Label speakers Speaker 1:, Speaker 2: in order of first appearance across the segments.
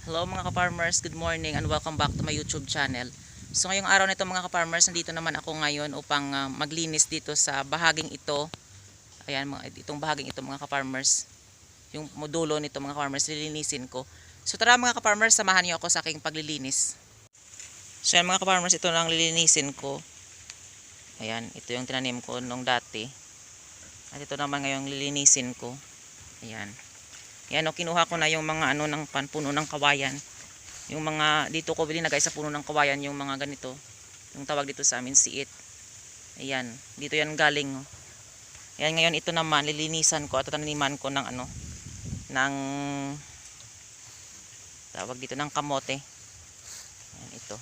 Speaker 1: Hello mga ka-farmers, good morning and welcome back to my YouTube channel. So ngayong araw nito mga ka-farmers, nandito naman ako ngayon upang maglinis dito sa bahaging ito. Ayan, itong bahaging ito mga ka-farmers. Yung modulo nito mga ka-farmers, lilinisin ko. So tara mga ka-farmers, samahan niyo ako sa aking paglilinis. So yan mga ka-farmers, ito lang lilinisin ko. Ayan, ito yung tinanim ko nung dati. At ito naman ngayong lilinisin ko. Ayan. Yan o, kinuha ko na yung mga ano ng puno ng kawayan. Yung mga dito ko binilagay sa puno ng kawayan yung mga ganito. Yung tawag dito sa amin siit. Ayan, dito yan galing. Oh. Ayan, ngayon ito naman lilinisan ko at tataniman ko ng ano ng tawag dito ng kamote. Ayan, ito.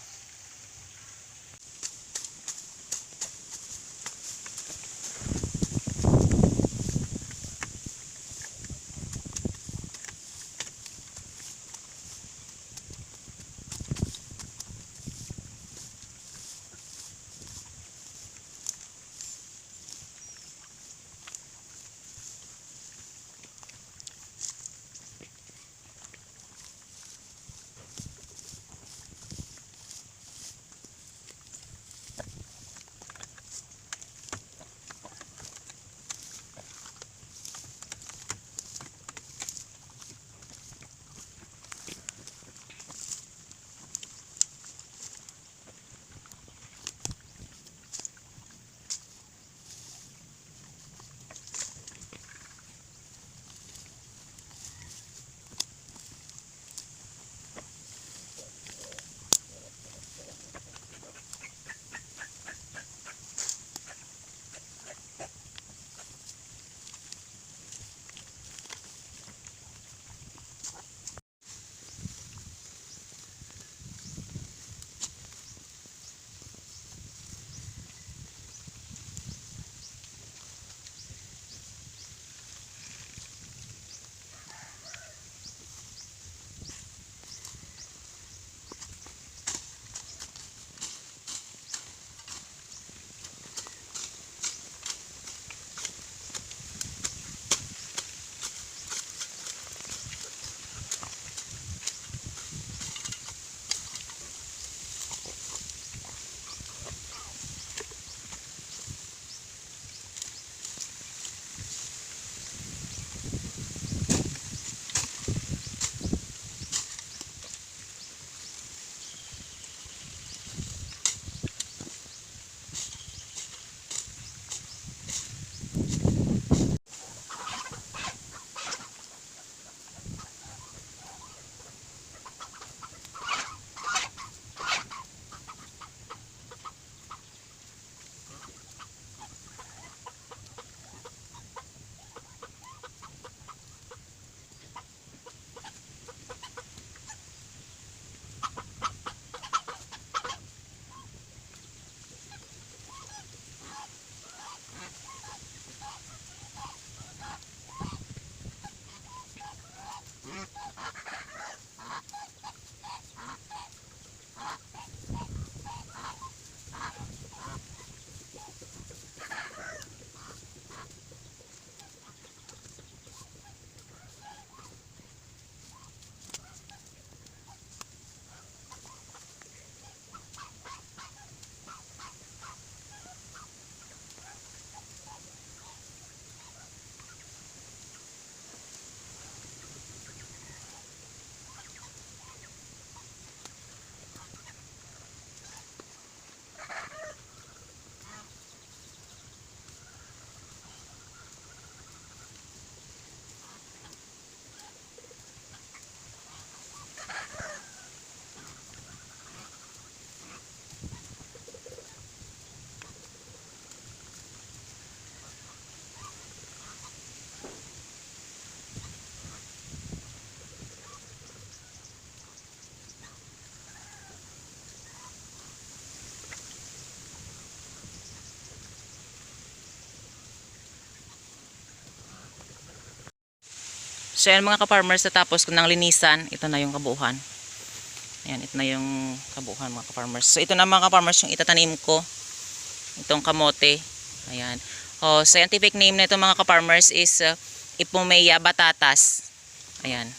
Speaker 1: So yan mga ka-farmers, natapos ko ng linisan. Ito na yung kabuuan. Ayan, ito na yung kabuuan mga ka-farmers. So ito na mga ka-farmers yung itatanim ko. Itong kamote. Ayan. Oh, scientific name na ito mga ka-farmers is Ipomoea batatas. Ayan.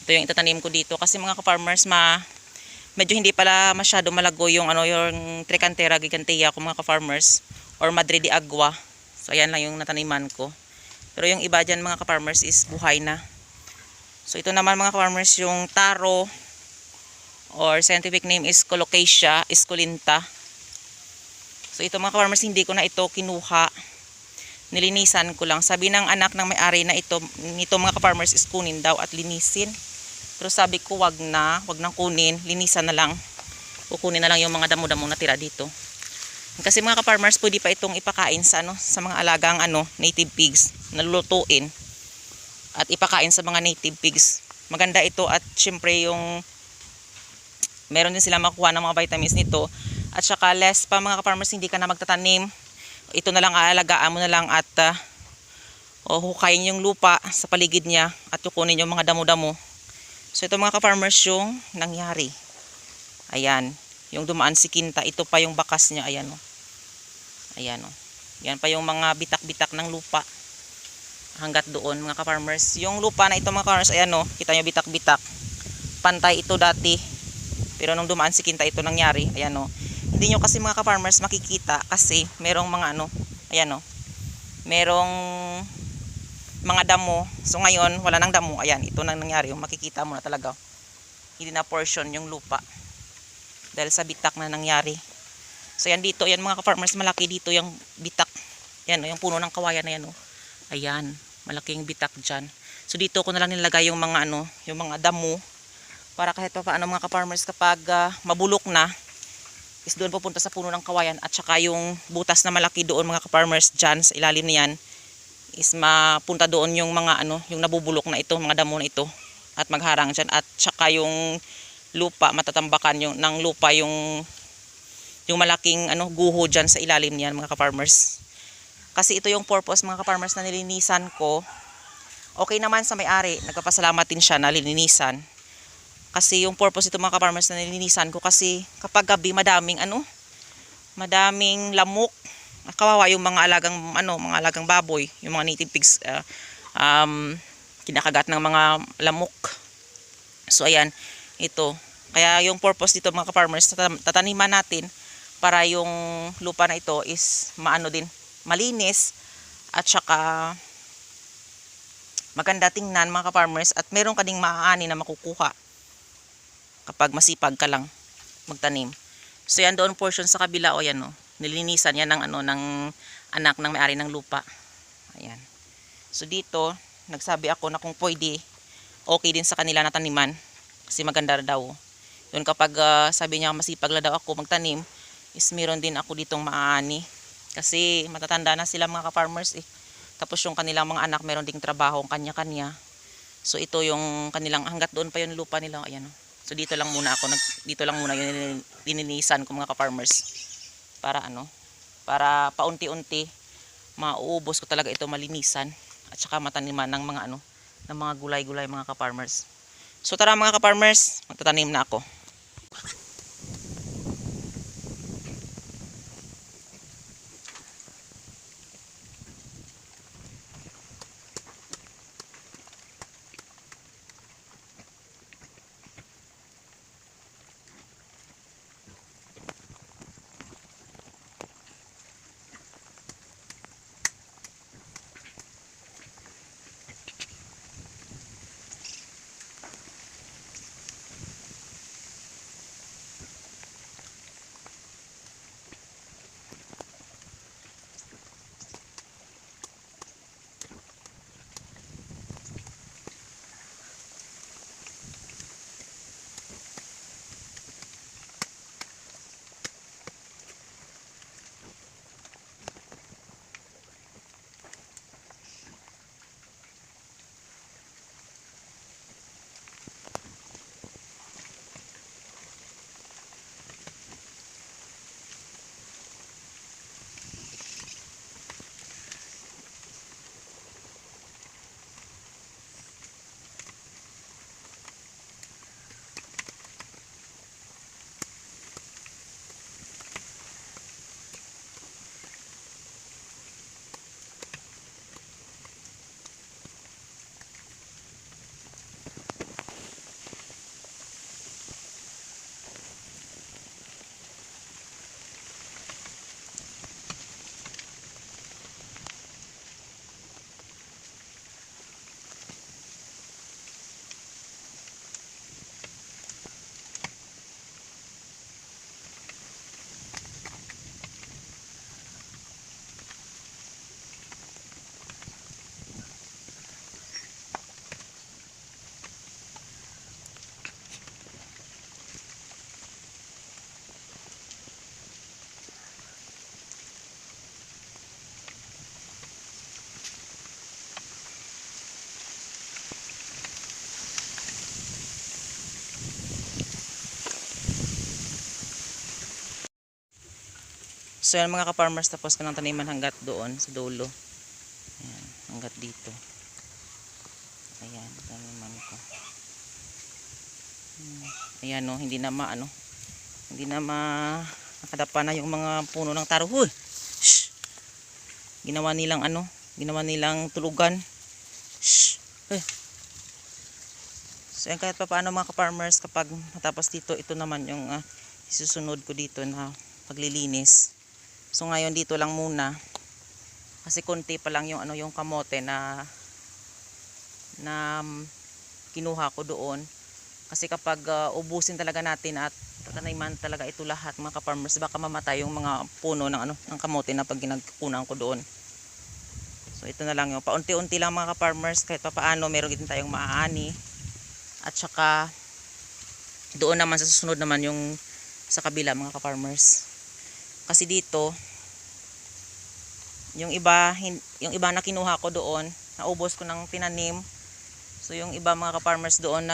Speaker 1: Ito Ito yung itatanim ko dito kasi mga ka-farmers, medyo hindi pala masyado malago yung yung Tricantera gigantea ko mga ka-farmers, or Madre de Agua. So ayan lang yung nataniman ko. Pero yung iba dyan mga ka-farmers is buhay na. So ito naman mga ka-farmers yung taro, or scientific name is Colocasia esculenta. So ito mga ka-farmers, hindi ko na ito kinuha. Nilinisan ko lang. Sabi ng anak ng may-ari na ito mga ka-farmers is kunin daw at linisin. Pero sabi ko wag nang kunin, linisan na lang. Kukunin na lang yung mga damo-damo na tira dito. Kasi mga ka-farmers, pwede pa itong ipakain sa sa mga alagang native pigs, nalulutuin at ipakain sa mga native pigs. Maganda ito, at syempre yung meron din sila makuha ng mga vitamins nito. At saka less pa mga ka-farmers, hindi ka na magtatanim. Ito na lang, aalagaan mo na lang at hukayin yung lupa sa paligid niya at kukunin yung mga damo-damo. So ito mga ka-farmers yung nangyari. Ayan, yung dumaan si Kinta, ito pa yung bakas niya. Ayan o. Ayan o. Yan pa yung mga bitak-bitak ng lupa. Hanggat doon mga ka-farmers. Yung lupa na ito mga ka-farmers, ayan o. Kita nyo bitak-bitak. Pantay ito dati. Pero nung dumaan si Kinta, ito nangyari. Ayan o. Hindi nyo kasi mga ka-farmers makikita kasi merong mga ayan o, merong mga damo. So ngayon wala nang damo. Ayan, ito nang nangyari, yung makikita mo na talaga hindi na portion yung lupa dahil sa bitak na nangyari. So yan dito, yan mga ka-farmers, malaki dito yung bitak. Yan o, yung puno ng kawayan na yan o. Ayan, malaking bitak dyan. So dito ko na lang nilagay yung mga yung mga damo para kahit pa paano mga ka-farmers, kapag mabulok na is doon pupunta sa puno ng kawayan, at saka yung butas na malaki doon mga ka-farmers dyan sa ilalim niyan is mapunta doon yung mga yung nabubulok na ito, mga damo na ito, at magharang dyan. At saka yung lupa, matatambakan yung ng lupa yung malaking guho dyan sa ilalim niyan mga ka-farmers. Kasi ito yung purpose mga ka-farmers na nilinisan ko. Okay naman sa may-ari, nagpapasalamat din siya na linisan. Kasi yung purpose ito mga ka-farmers na nilinisan ko, kasi kapag gabi madaming lamok. Kawawa yung mga alagang baboy, yung mga native pigs, kinakagat ng mga lamok. So ayan, ito. Kaya yung purpose dito mga ka-farmers, tataniman natin para yung lupa na ito is malinis, at saka maganda tingnan mga ka-farmers, at meron ka ding maaani na makukuha kapag masipag ka lang magtanim. So yan doon portion sa kabila o yan o. Nilinisan yan ng ng anak ng may-ari ng lupa. Ayan. So dito, nagsabi ako na kung pwede, okay din sa kanila na taniman kasi maganda daw. Yun kapag sabi niya masipag la daw ako magtanim, is meron din ako ditong maaani. Kasi matatanda na sila mga ka-farmers eh. Tapos yung kanilang mga anak meron ding trabaho kanya-kanya. So ito yung kanilang, hanggat doon pa yung lupa nila. Ayan o. So dito lang muna ako, dito lang muna yung lininisan ko mga ka-farmers. Para paunti-unti mauubos ko talaga ito, malinisan at saka mataniman ng mga ng mga gulay-gulay mga ka-farmers. So tara mga ka-farmers, magtatanim na ako. So yan mga ka-farmers, tapos ko ng taniman hanggat doon sa dulo. Ayan, hanggat dito. Ayan, taniman ko. Ayan no, hindi na nakadapa na yung mga puno ng taro. Huy! Shh! Ginawa nilang tulugan. Shh! Huy! So yan, kahit pa paano mga ka-farmers, kapag matapos dito, ito naman yung isusunod ko dito na paglilinis. So ngayon dito lang muna kasi konti pa lang yung yung kamote na kinuha ko doon. Kasi kapag ubusin talaga natin at tataniman talaga ito lahat mga ka-farmers, baka mamatay yung mga puno ng ng kamote na pag ginagkunan ko doon. So ito na lang yung paunti-unti lang mga ka-farmers, kahit pa paano meron din tayong maaani. At saka doon naman sa susunod naman yung sa kabila mga ka-farmers. Kasi dito yung iba na kinuha ko doon, naubos ko ng tinanim. So yung iba mga ka-farmers doon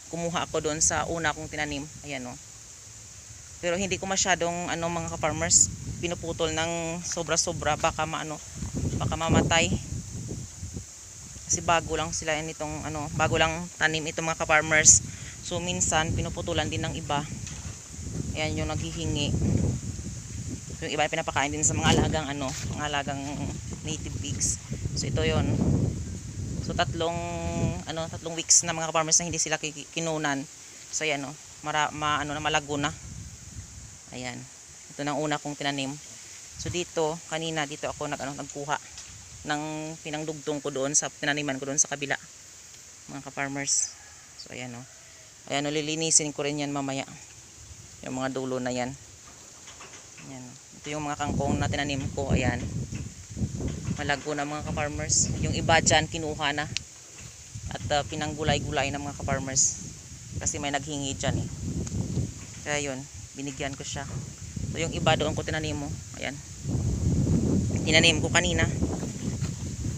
Speaker 1: kumuha ako doon sa una kong tinanim. Ayan oh. Pero hindi ko masyadong mga ka-farmers pinuputol ng sobra-sobra, baka mamatay. Kasi bago lang sila nitong bago lang tanim itong mga ka-farmers. So minsan pinuputulan din ng iba. Ayan yung naghihingi. Yung iba pinapakain din sa mga alagang native pigs. So ito yon. So tatlong weeks na mga farmers na hindi sila kinunan. So ayan malago na. Ayan. Ito nang una kong tinanim. So dito ako nagkuha ng pinangdugtong ko doon sa tinaniman ko doon sa kabila. Mga ka-farmers. So ayan oh. Ayan, lilinisin ko rin yan mamaya. Yung mga dulo na yan. Ayan. Ito yung mga kangkong na tinanim ko. Ayan. Malago na mga ka-farmers. Yung iba dyan kinuha na. At pinanggulay-gulay na mga ka-farmers. Kasi may naghingi dyan eh. Kaya yun, binigyan ko siya. So yung iba doon ko tinanim mo. Ayan. Tinanim ko kanina.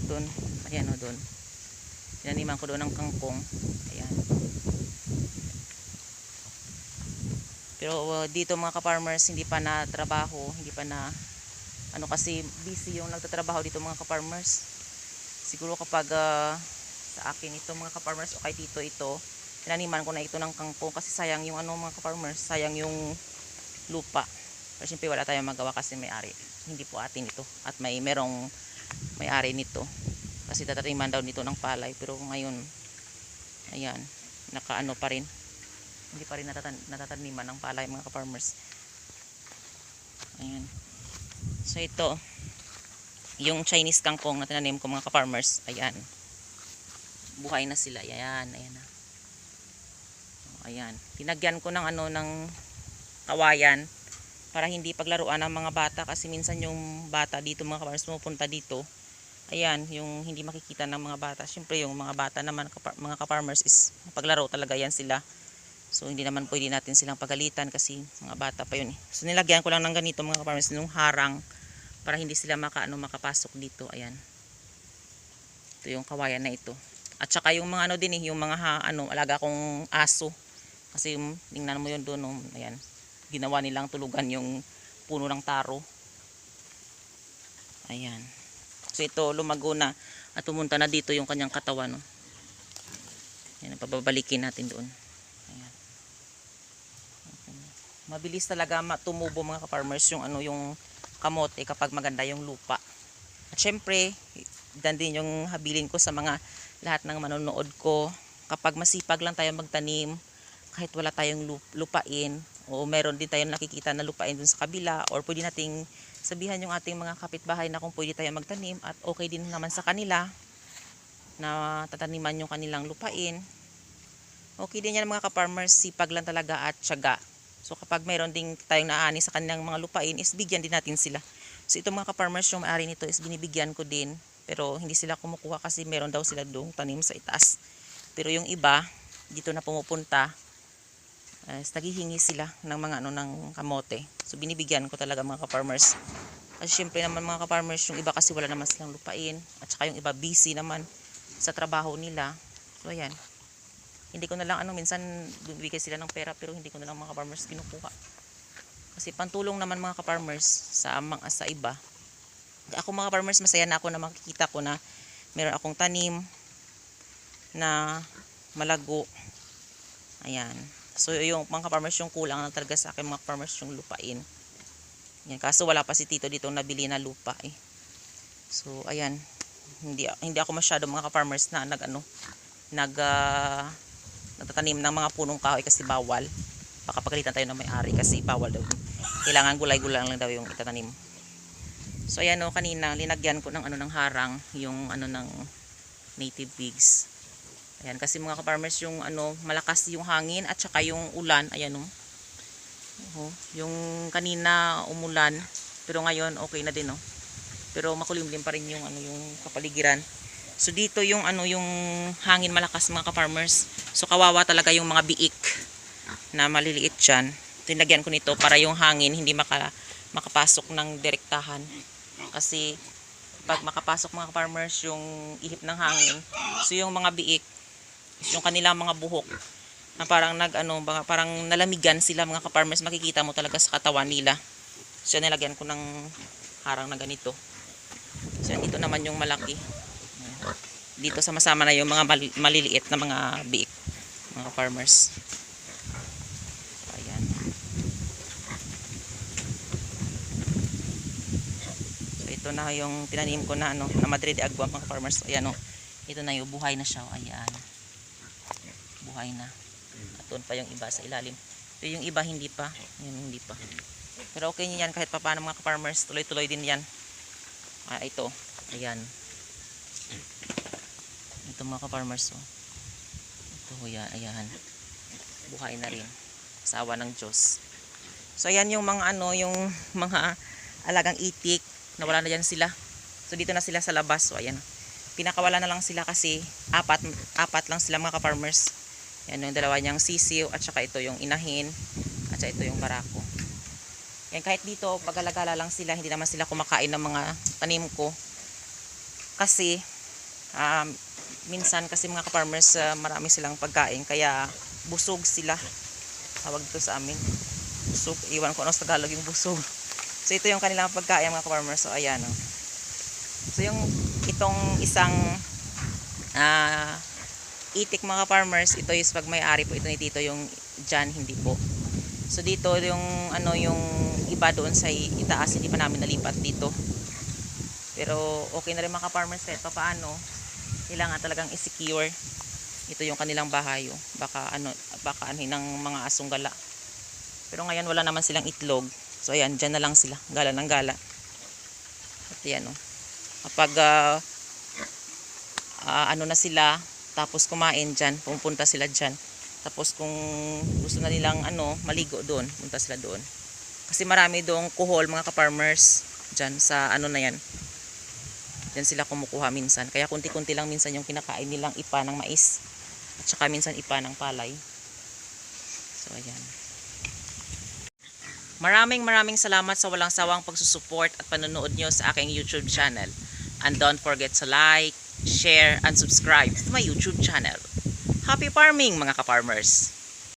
Speaker 1: Doon. Ayan o doon. Tinaniman ko doon ng kangkong. Ayan. Pero dito mga ka-farmers, hindi pa na trabaho, hindi pa na kasi busy yung nagtatrabaho dito mga ka-farmers. Siguro kapag sa akin ito mga ka-farmers o kay tito ito, tinaniman ko na ito ng kangkong kasi sayang yung mga ka-farmers, sayang yung lupa. Pero syempre wala tayong magawa kasi may-ari. Hindi po atin ito at merong may-ari nito. Kasi tataniman daw nito ng palay, pero ngayon ayan, pa rin. Hindi pa rin natataniman ng palay mga ka-farmers. Ayan. So ito yung Chinese kangkong na tinanim ko mga ka-farmers. Ayan. Buhay na sila. Ayan, ayan na. Ayan. Tinagyan ko ng ng kawayan para hindi paglaruan ng mga bata kasi minsan yung bata dito mga ka-farmers pumupunta dito. Ayan, yung hindi makikita ng mga bata. Syempre yung mga bata naman mga ka-farmers is paglaro talaga yan sila. So hindi naman pwede natin silang pagalitan kasi mga bata pa yun eh. So nilagyan ko lang ng ganito mga ka-farmers, yung harang para hindi sila makapasok dito. Ayan. Ito yung kawayan na ito. At saka yung mga din eh, yung mga alaga kong aso. Kasi tingnan mo yun doon, ayan. Ginawa nilang tulugan yung puno ng taro. Ayan. So ito lumago na at pumunta na dito yung kanyang katawan, no. Ayan, pababalikin natin doon. Ayan. Mabilis talaga tumubo mga ka-farmers yung kamote kapag maganda yung lupa. At syempre, dan din yung habilin ko sa mga lahat ng manonood ko. Kapag masipag lang tayo magtanim, kahit wala tayong lupain, o meron din tayong nakikita na lupain dun sa kabila, or pwede nating sabihan yung ating mga kapitbahay na kung pwede tayo magtanim at okay din naman sa kanila na tataniman yung kanilang lupain. Okay din yan mga ka-farmers, sipag lang talaga at tiyaga. So kapag mayroon din tayong naani sa kanilang mga lupain, is bigyan din natin sila. So itong mga ka-farmers, yung may-ari nito is binibigyan ko din. Pero hindi sila kumukuha kasi meron daw sila doong tanim sa itaas. Pero yung iba, dito na pumupunta, naghihingi sila ng mga ng kamote. So binibigyan ko talaga mga ka-farmers. Kasi syempre naman mga ka-farmers, yung iba kasi wala naman silang lupain. At saka yung iba busy naman sa trabaho nila. So ayan. Hindi ko na lang minsan bibigay sila ng pera pero hindi ko na lang mga farmers kinukuha. Kasi pantulong naman mga ka-farmers sa iba. Ako mga ka-farmers, masaya na ako na makikita ko na meron akong tanim na malago. Ayan. So yung mga ka-farmers, yung kulang na talaga sa akin mga farmers yung lupain. Yan, kaso wala pa si Tito dito nabili na lupa eh. So ayan, hindi ako masyado mga ka-farmers na nagtatanim ng mga punong kahoy kasi bawal. Baka pagalitan tayo ng may-ari kasi bawal daw. Kailangan gulay-gulay lang daw yung itatanim. So ayan o, kanina linagyan ko ng ng harang yung ng native pigs. Ayan, kasi mga ka-farmers yung malakas yung hangin at saka yung ulan. Ayan o. Yung kanina umulan, pero ngayon okay na din o. Pero makulimlim pa rin yung yung kapaligiran. So dito yung yung hangin malakas mga ka-farmers. So kawawa talaga yung mga biik na maliliit diyan. Tinagyan ko nito para yung hangin hindi makapasok ng direktahan. Kasi pag makapasok mga ka-farmers yung ihip ng hangin, so yung mga biik, yung kanilang mga buhok na parang parang nalamigan sila mga ka-farmers, makikita mo talaga sa katawan nila. So nilagyan ko ng harang na ganito. So dito naman yung malaki. Dito sama-sama na yung mga maliliit na mga biik, mga farmers. So, ayan. So ito na yung tinanim ko na na Madre de Agua mga farmers. So, ayan ito na yung buhay na siya. Ayan. Buhay na. At doon pa yung iba sa ilalim. So yung iba hindi pa. Yung hindi pa. Pero okay niyan kahit pa paano mga farmers. Tuloy-tuloy din yan. Ito. Ayan. Ito mga ka-farmers. Ito yan. Ayan. Buhay na rin. Asawa ng Diyos. So ayan yung mga yung mga alagang itik. Nawala na dyan sila. So dito na sila sa labas. So ayan. Pinakawala na lang sila kasi apat lang sila mga ka-farmers. Yan yung dalawa niyang sisiw at saka ito yung inahin at saka ito yung barako. Yan, kahit dito pag-alagala lang sila, hindi naman sila kumakain ng mga tanim ko. Kasi minsan kasi mga ka-farmers marami silang pagkain kaya busog sila. Tawag dito sa amin. Busog. Iwan ko sa Tagalog yung busog. So ito yung kanilang pagkain mga ka-farmers. So ayan o. So yung itong isang itik mga farmers, ito is pag may-ari po ito ni Tito, yung dyan hindi po. So dito yung yung iba doon sa itaas, hindi pa namin nalipat dito. Pero okay na rin mga farmers kahit paano. Kailangan talagang i-secure. Ito yung kanilang bahay. Baka anuhin ng mga asong gala. Pero ngayon wala naman silang itlog. So ayan, dyan na lang sila, gala ng gala. At yan kapag na sila, tapos kumain dyan, pupunta sila dyan. Tapos kung gusto na nilang maligo doon, punta sila doon. Kasi marami doong kuhol mga ka-farmers dyan sa na yan. Dyan sila kumukuha minsan. Kaya kunti-kunti lang minsan yung kinakain nilang ipa ng mais. At saka minsan ipa ng palay. So ayan. Maraming salamat sa walang sawang pagsusuport at panonood nyo sa aking YouTube channel. And don't forget to like, share, and subscribe to my YouTube channel. Happy farming mga ka-farmers!